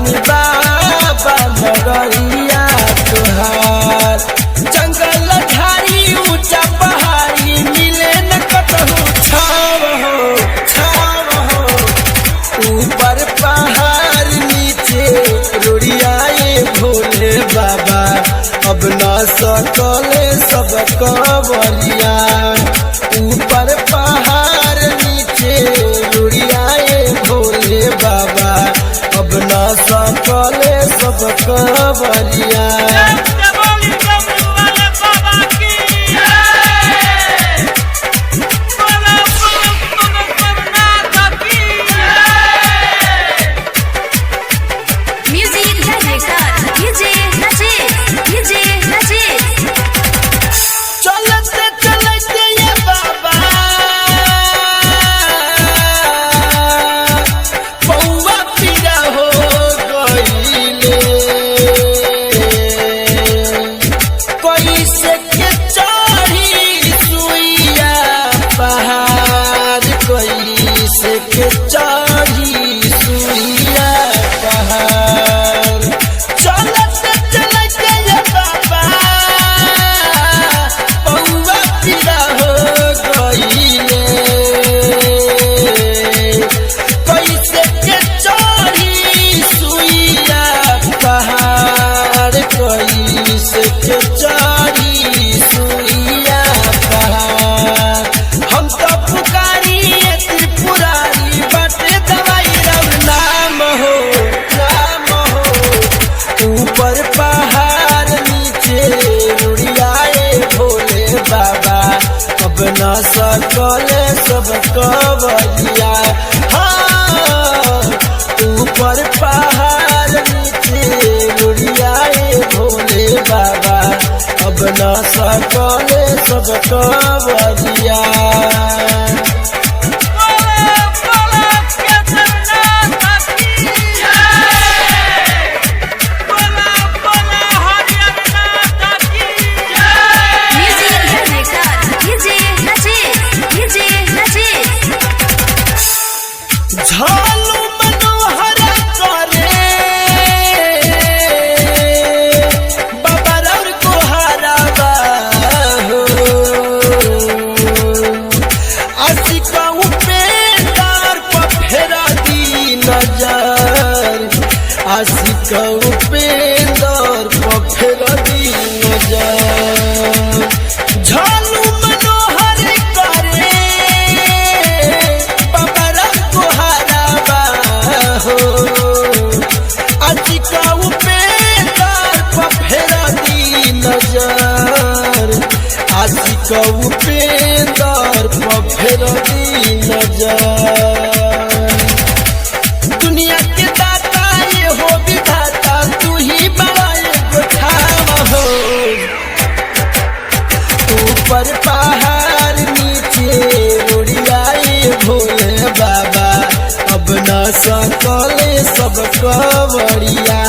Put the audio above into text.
जानी बाबा नगरिया तुहार। जंगल झाड़ी ऊंचा पहाड़ी मिले न कतहु छाव हो छाव हो। ऊपर पहाड़ नीचे रुड़ियाए भोले बाबा अब न सकले सब कवरिया। ऊपर पहाड़ नीचे रुड़ियाए भोले बाबा अब न सकले सब कवरिया। न सकले सब कवरिया। हाँ ऊपर पहाड़ नीचे रुड़ियाए भोले बाबा अब न सकले सब कवरिया। झालू मनोहर करे बाबा रौर को हरावा हो। आशिका उपेंदर पर फेरा दी नजर। आशिका उपेंदर पर फेरा दी नजर। झालू मनोहर करे आशिका उपेंदर पर फेरा दी नजर। आशिका उपेंदर पर फेरा दी नजर। दुनिया के दाता ये हो विधाता तू ही बड़ा एगो ठाव हो। ऊपर पहाड़ नीचे रुड़ियाए भोले बाबा अब न सकले सब कवरिया।